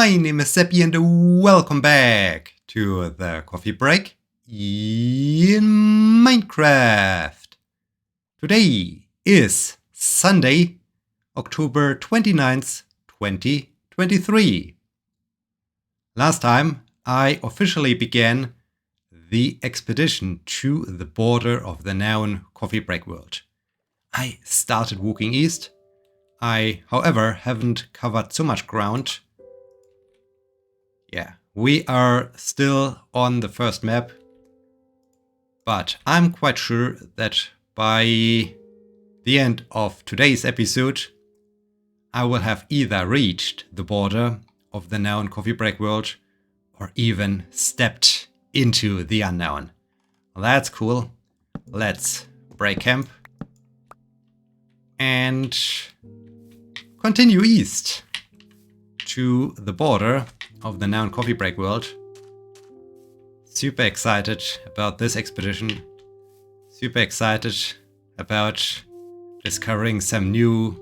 My name is Sebbi and welcome back to the coffee break in Minecraft. Today is Sunday, October 29th, 2023. Last time I officially began the expedition to the border of the known coffee break world. I started walking east. I, however, haven't covered so much ground. Yeah, we are still on the first map, but I'm quite sure that by the end of today's episode, I will have either reached the border of the known coffee break world or even stepped into the unknown. Well, that's cool. Let's break camp and continue east to the border of the known coffee break world. Super excited about this expedition. Super excited about discovering some new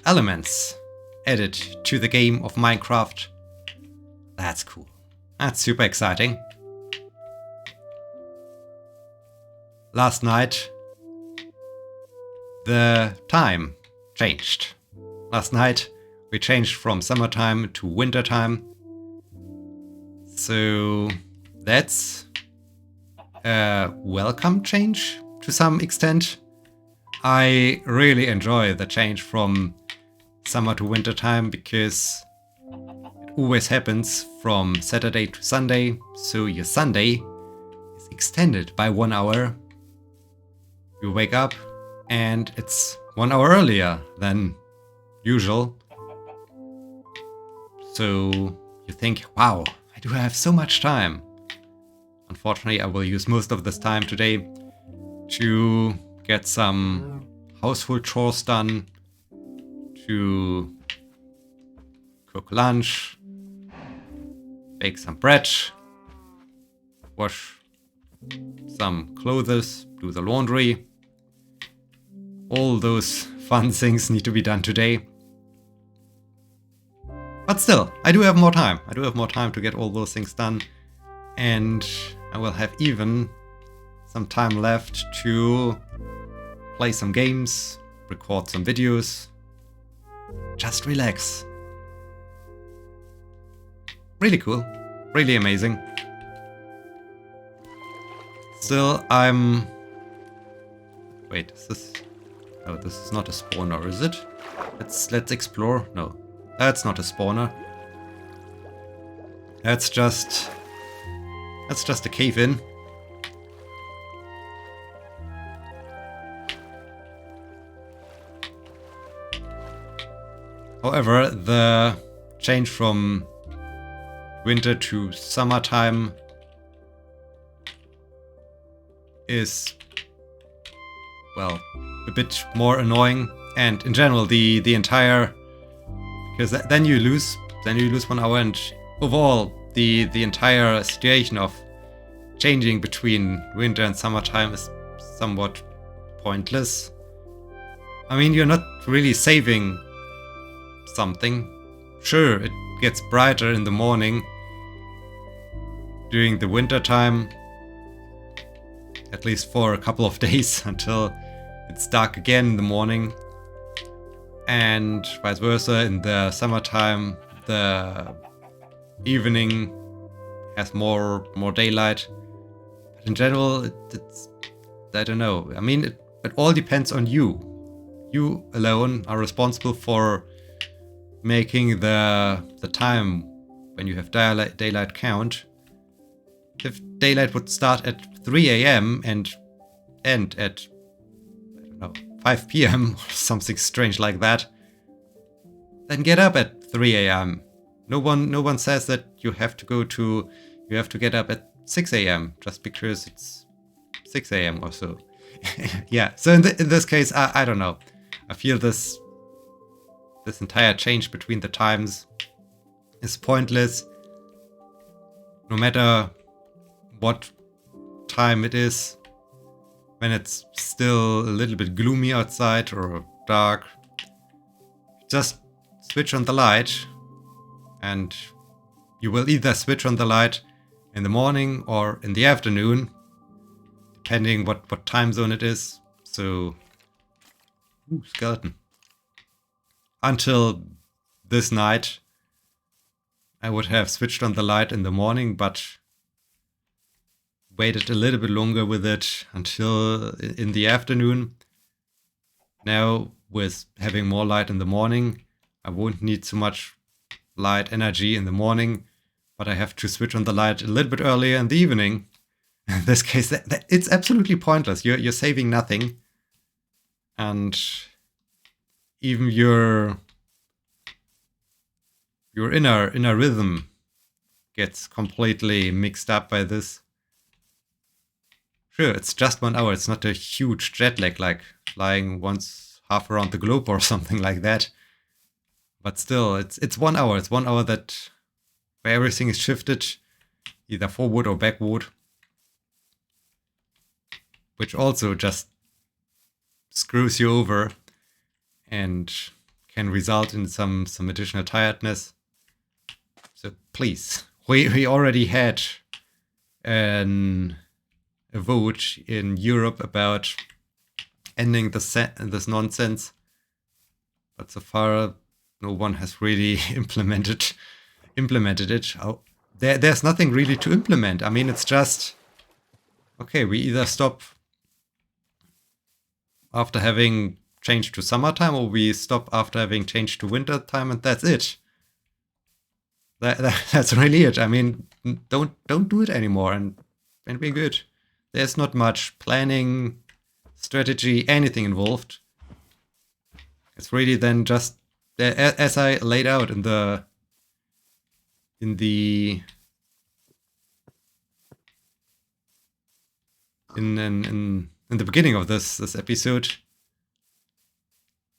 elements added to the game of Minecraft. That's cool. That's super exciting. Last night, the time changed. Last night, we changed from summertime to wintertime. So that's a welcome change to some extent. I really enjoy the change from summer to wintertime because it always happens from Saturday to Sunday. So your Sunday is extended by 1 hour. You wake up and it's 1 hour earlier than usual. So you think, wow, I do have so much time. Unfortunately, I will use most of this time today to get some household chores done, to cook lunch, bake some bread, wash some clothes, do the laundry. All those fun things need to be done today. But still, I do have more time. I do have more time to get all those things done. And I will have even some time left to play some games, record some videos. Just relax. Really cool. Really amazing. Still, I'm... Wait, is this... No, this is not a spawner, is it? Let's explore. No. That's not a spawner. That's just a cave-in. However, the change from winter to summertime is, well, a bit more annoying, and in general the entire, because then you lose 1 hour, and overall the entire situation of changing between winter and summertime is somewhat pointless. I mean, you're not really saving something. Sure, it gets brighter in the morning during the winter time, at least for a couple of days until it's dark again in the morning. And vice versa, in the summertime, the evening has more daylight. But in general, it's I don't know. I mean, it all depends on you. You alone are responsible for making the time when you have daylight count. If daylight would start at 3 a.m. and end at, I don't know, 5 p.m. or something strange like that, then get up at 3 a.m. No one says that you have to get up at 6 a.m. just because it's 6 a.m. or so. Yeah, so in this case, I don't know. I feel this entire change between the times is pointless. No matter what time it is, when it's still a little bit gloomy outside or dark, just switch on the light And you will either switch on the light in the morning or in the afternoon, depending what time zone it is. So, skeleton. Until this night, I would have switched on the light in the morning, but waited a little bit longer with it until in the afternoon. Now, with having more light in the morning, I won't need so much light energy in the morning, but I have to switch on the light a little bit earlier in the evening. In this case, it's absolutely pointless. You're saving nothing, and even your inner rhythm gets completely mixed up by this. Sure, it's just 1 hour. It's not a huge jet lag like flying once half around the globe or something like that. But still, it's 1 hour. It's 1 hour that where everything is shifted either forward or backward, which also just screws you over and can result in some additional tiredness. So please, we already had a vote in Europe about ending this nonsense, but so far no one has really implemented it. There's nothing really to implement. I mean, it's just okay. We either stop after having changed to summertime, or we stop after having changed to winter time, and that's it. That's really it. I mean, don't do it anymore, and we're good. There's not much planning, strategy, anything involved. It's really then just as I laid out in the beginning of this episode.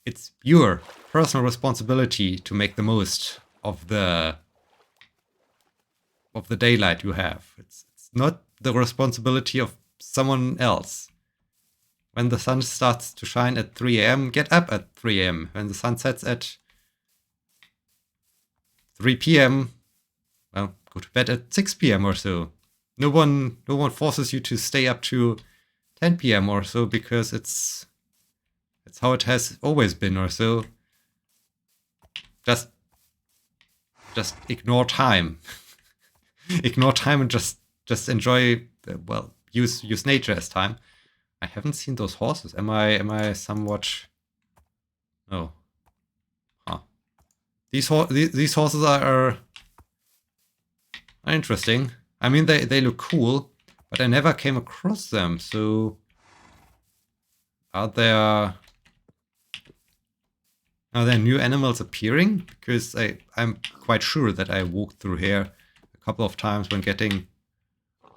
It's your personal responsibility to make the most of the daylight you have. It's not the responsibility of someone else. When the sun starts to shine at 3 a.m., get up at 3 a.m. When the sun sets at 3 p.m., well, go to bed at 6 p.m. or so. No one forces you to stay up to 10 p.m. or so, because it's how it has always been or so. Just ignore time. Ignore time and just enjoy, use nature as time. I haven't seen those horses. Am I somewhat... No. Huh. These horses are interesting. I mean, they look cool, but I never came across them. So are there new animals appearing? Because I'm quite sure that I walked through here a couple of times when getting...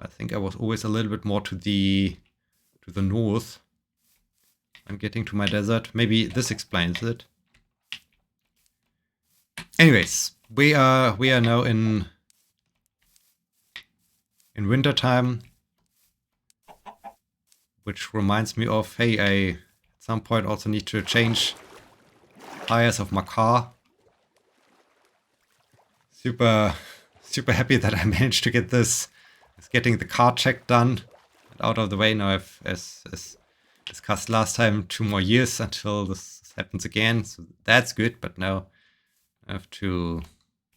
I think I was always a little bit more to the north. I'm getting to my desert. Maybe this explains it. Anyways, we are now in winter time, which reminds me of, hey, I at some point also need to change tires of my car. Super happy that I managed to get getting the car check done and out of the way. Now I've, as discussed last time, 2 more years until this happens again, so that's good. But now I have to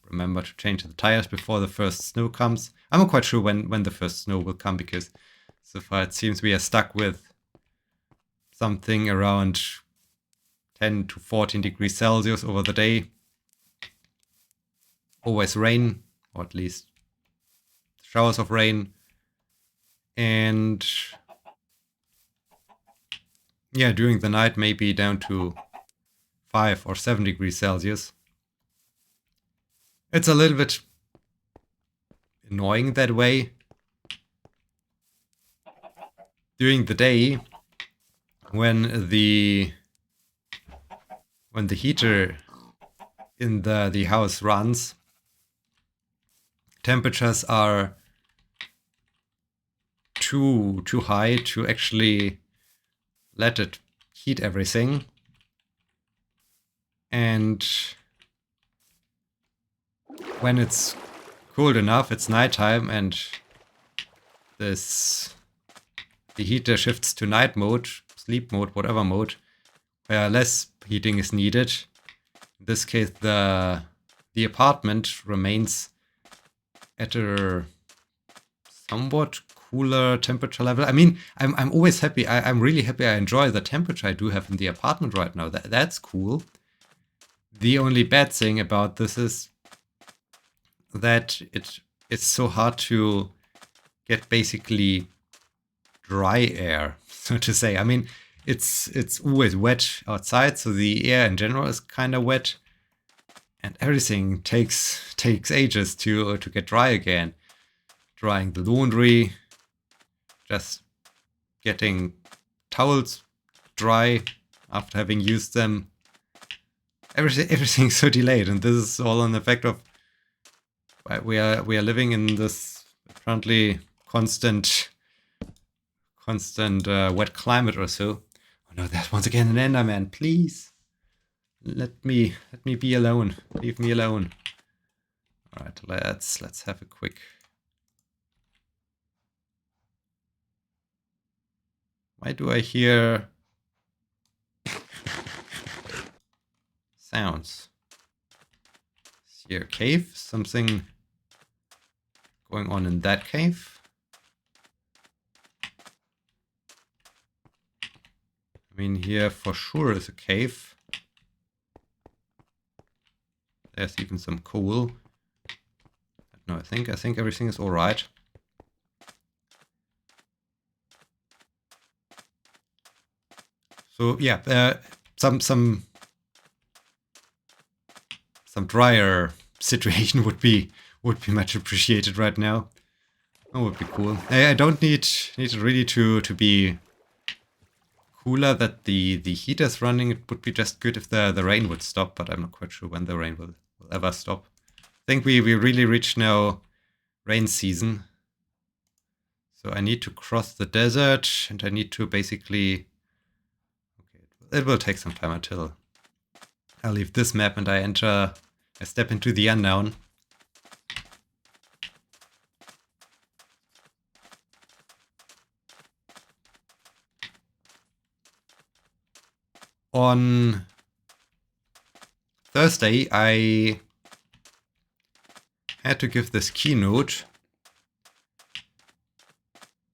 remember to change the tires before the first snow comes. I'm not quite sure when the first snow will come, because so far it seems we are stuck with something around 10 to 14 degrees Celsius over the day. Always rain, or at least showers of rain. And yeah, during the night maybe down to 5 or 7 degrees Celsius. It's a little bit annoying that way. During the day, when the heater in the house runs, temperatures are too high to actually let it heat everything. when it's cold enough, it's nighttime, and the heater shifts to night mode, sleep mode, whatever mode, where less heating is needed. In this case, the apartment remains at a somewhat cooler temperature level. I mean, I'm always happy. I'm really happy. I enjoy the temperature I do have in the apartment right now. That's cool. The only bad thing about this is that it's so hard to get basically dry air, so to say. I mean, it's always wet outside, so the air in general is kind of wet, and everything takes ages to get dry again. Drying the laundry, just getting towels dry after having used them. Everything's so delayed, and this is all an effect of we are living in this apparently constant wet climate or so. Oh no, there's once again an Enderman. Please let me be alone. Leave me alone. All right, let's have a quick. Why do I hear sounds? Is here a cave? Something going on in that cave? I mean, here for sure is a cave. There's even some coal. No, I think everything is all right. So yeah, some drier situation would be much appreciated right now. That would be cool. I don't need it really to be cooler that the heater's running. It would be just good if the rain would stop, but I'm not quite sure when the rain will ever stop. I think we really reached now rain season. So I need to cross the desert, and I need to basically... Okay, it will take some time until I leave this map and I step into the unknown. On Thursday, I had to give this keynote.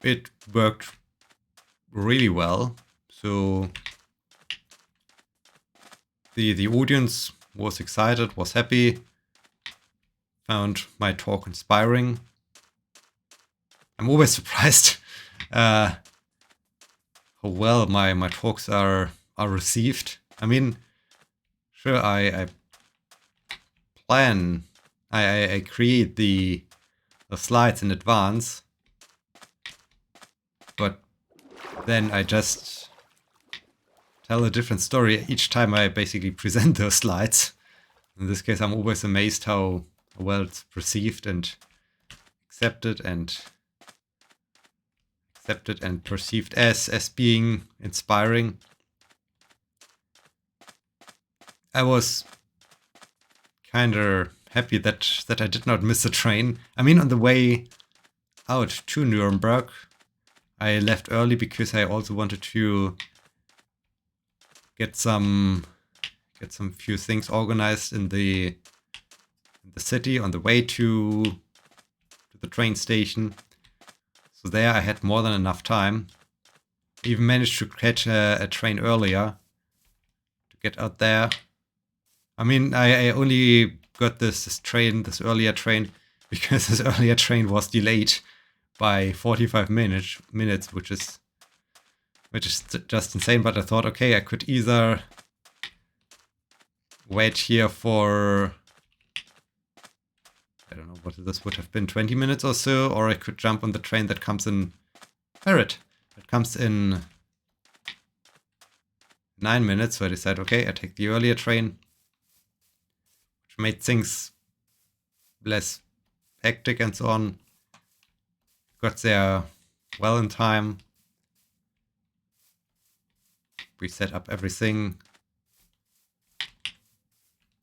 It worked really well. So the audience was excited, was happy, found my talk inspiring. I'm always surprised how well my talks are received. I mean, sure, I plan, I create the slides in advance, but then I just tell a different story each time I basically present those slides. In this case, I'm always amazed how well it's perceived and accepted and perceived as being inspiring. I was kind of happy that I did not miss a train. I mean, on the way out to Nuremberg, I left early because I also wanted to get some few things organized in the city on the way to the train station. So there I had more than enough time. Even managed to catch a train earlier to get out there. I mean, I only got this earlier train, because this earlier train was delayed by 45 minutes, which is just insane. But I thought, okay, I could either wait here for, I don't know what this would have been, 20 minutes or so, or I could jump on the train that comes in Parrot. It comes in 9 minutes, so I decided, okay, I take the earlier train, which made things less hectic and so on. Got there well in time. We set up everything.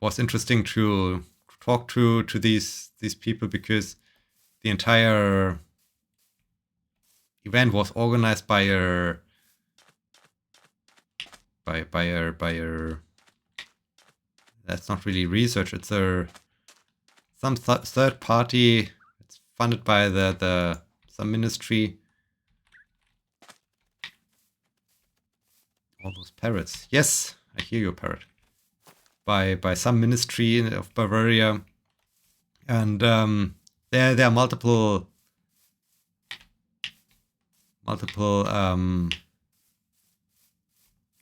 Was interesting to talk to these people because the entire event was organized by a that's not really research. It's some third party. It's funded by some ministry. All those parrots. Yes, I hear you, parrot. By some ministry of Bavaria, and there are multiple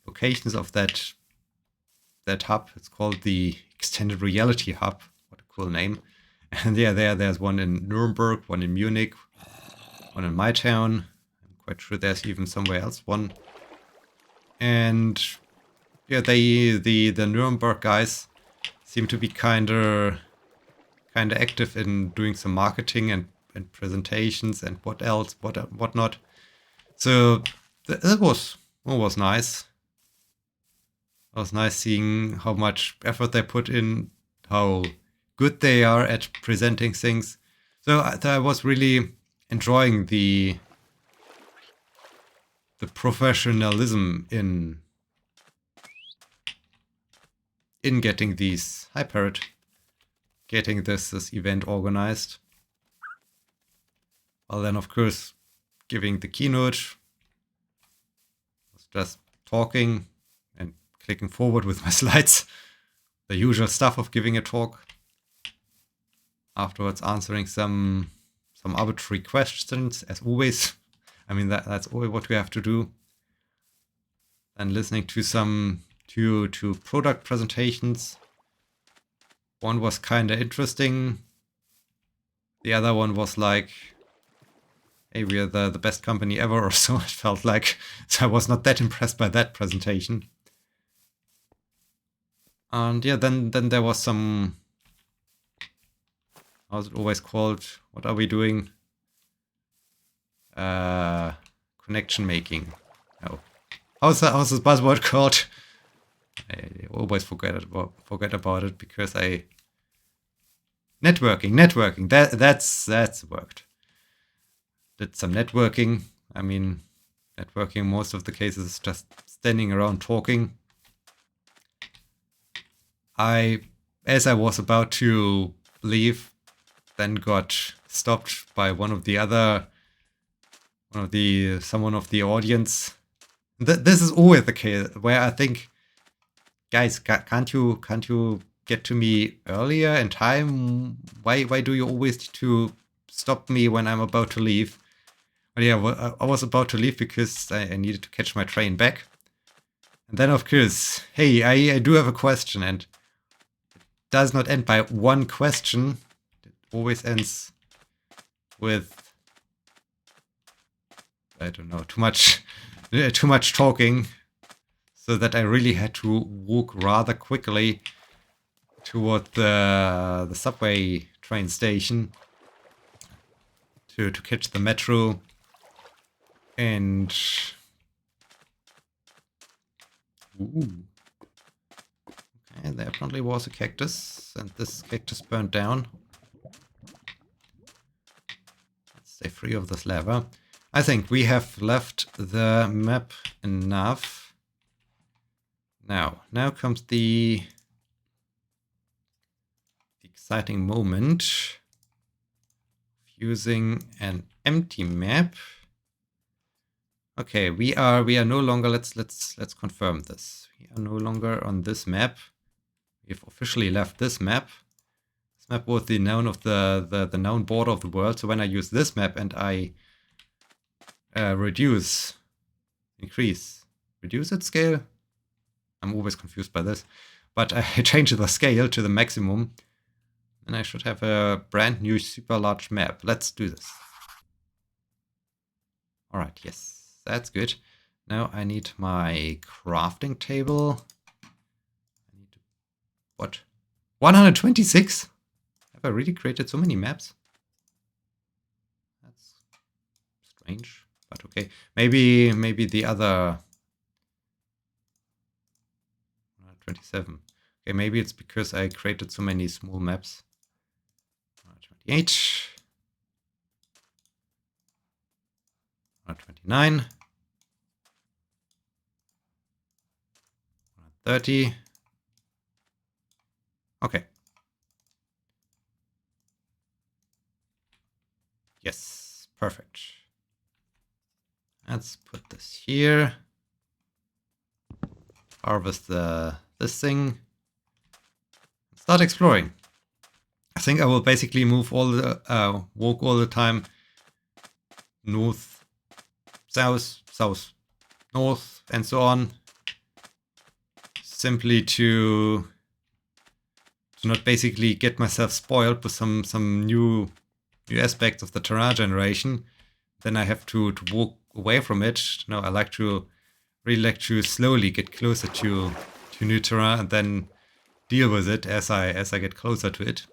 locations of that hub. It's called the Extended Reality Hub. What a cool name! And yeah, there's one in Nuremberg, one in Munich, one in my town. I'm quite sure there's even somewhere else one. And yeah, the Nuremberg guys seem to be kinda active in doing some marketing and presentations and whatnot. So that was nice. It was nice seeing how much effort they put in, how good they are at presenting things. So I was really enjoying the professionalism in getting these getting this event organized. Well, then of course giving the keynote, was just talking and clicking forward with my slides, the usual stuff of giving a talk. Afterwards answering some arbitrary questions, as always. I mean, that's always what we have to do. And listening to some two product presentations. One was kind of interesting. The other one was like, hey, we are the best company ever, or so it felt like. So I was not that impressed by that presentation. And yeah, then there was some, how's it always called? What are we doing? Connection making. Oh, how's this buzzword called? I always forget about it because networking. That's worked. Did some networking. I mean, networking most of the cases is just standing around talking. As I was about to leave, then got stopped by someone of the audience. This is always the case where I think, guys, can't you get to me earlier in time? Why do you always need to stop me when I'm about to leave? But yeah, well, I was about to leave because I needed to catch my train back. And then, of course, hey, I do have a question, and it does not end by one question. It always ends with, I don't know, too much talking, so that I really had to walk rather quickly toward the subway train station to catch the metro. And ooh. Okay, there apparently was a cactus, and this cactus burned down. Let's stay free of this lava. I think we have left the map enough. Now comes the exciting moment of using an empty map. Okay, we are no longer, let's confirm this. We are no longer on this map. We've officially left this map. This map was the known of the known border of the world. So when I use this map and I reduce its scale. I'm always confused by this. But I change the scale to the maximum. And I should have a brand new super large map. Let's do this. All right, yes. That's good. Now I need my crafting table. I need to, what? 126? Have I really created so many maps? That's strange, but okay. Maybe the other 127. Okay, maybe it's because I created so many small maps. 128. 129. 130. Okay. Yes, perfect. Let's put this here. Harvest this thing. Start exploring. I think I will basically move all the walk all the time north, south, south, north, and so on. Simply to not basically get myself spoiled with some new aspects of the terrain generation. Then I have to walk away from it. No, I really like to slowly get closer to new terrain and then deal with it as I get closer to it.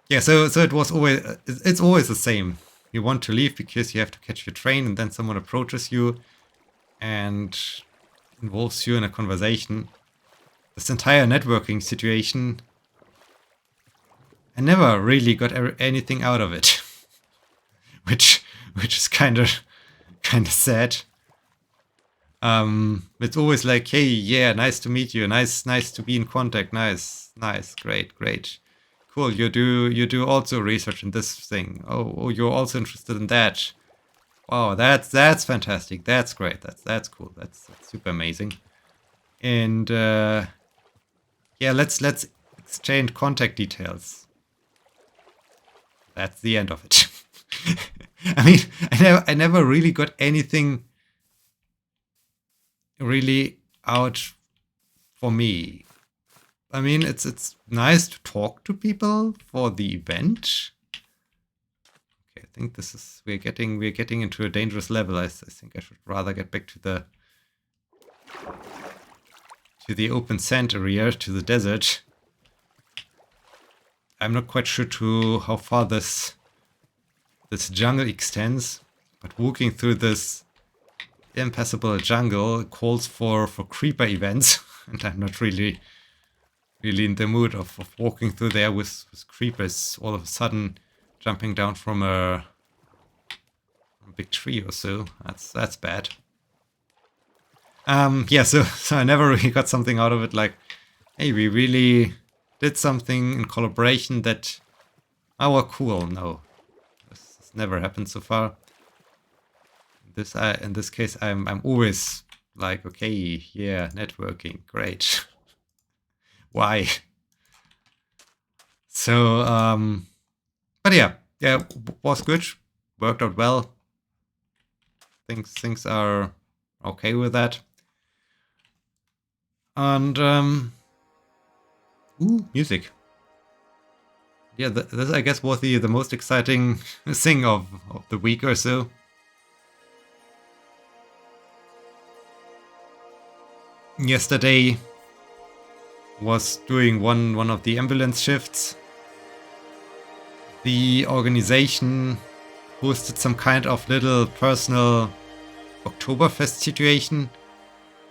Yeah, so it's always the same. You want to leave because you have to catch your train, and then someone approaches you and involves you in a conversation. This entire networking situation, I never really got anything out of it, which is kind of sad. It's always like, hey, yeah, nice to meet you, nice to be in contact, nice, great, cool. You do also research in this thing. Oh, you're also interested in that. Wow, that's fantastic. That's great. That's cool. That's super amazing. And yeah, let's exchange contact details. That's the end of it. I mean, I never really got anything really out for me. I mean, it's nice to talk to people for the event. Okay, I think we're getting into a dangerous level. I think I should rather get back to the open sand area, to the desert. I'm not quite sure how far this jungle extends, but walking through this impassable jungle calls for creeper events, and I'm not really in the mood of walking through there with creepers all of a sudden jumping down from a big tree or so. That's bad. Yeah, so I never really got something out of it, like, hey, we really did something in collaboration that, oh, well, cool. No, this never happened so far. In this case, I'm always like, okay, yeah, networking, great. Why? So, but yeah, was good, worked out well. Things are okay with that. And ooh, music. Yeah, this I guess was the most exciting thing of the week or so. Yesterday was doing one of the ambulance shifts. The organization hosted some kind of little personal Oktoberfest situation.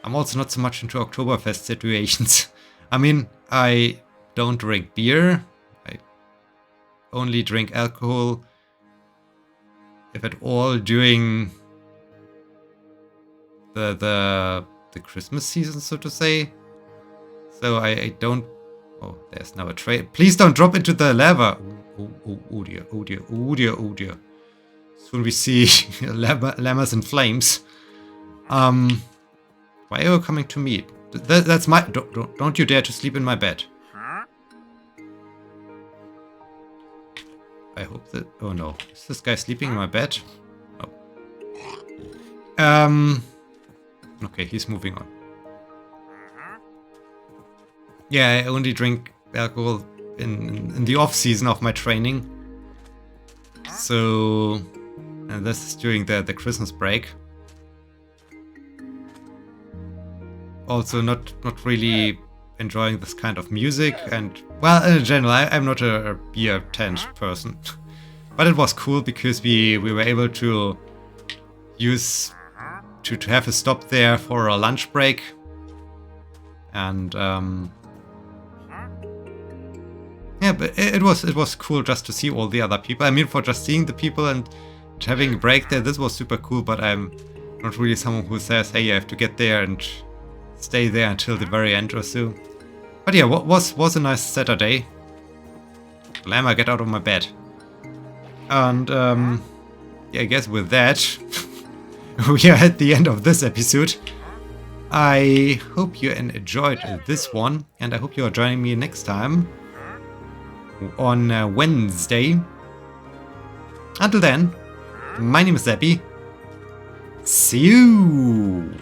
I'm also not so much into Oktoberfest situations. I mean, I don't drink beer. I only drink alcohol, if at all, during the Christmas season, so to say. So I don't... Oh, there's now a tray. Please don't drop into the lava. Oh dear. Soon we see llamas in flames. Why are you coming to me? That's my... Don't you dare to sleep in my bed. I hope that... Oh no. Is this guy sleeping in my bed? Oh. Okay, he's moving on. Yeah, I only drink alcohol in the off season of my training. So, and this is during the Christmas break. Also, not really enjoying this kind of music, and well, in general, I'm not a beer tent person. But it was cool because we were able to use to have a stop there for a lunch break, and yeah, but it was cool just to see all the other people. I mean, for just seeing the people and having a break there, this was super cool, but I'm not really someone who says, hey, you have to get there and stay there until the very end or so. But yeah, what was a nice Saturday. Llama, get out of my bed. And yeah, I guess with that, we are at the end of this episode. I hope you enjoyed this one, and I hope you are joining me next time on Wednesday. Until then, my name is Sebbi. See you!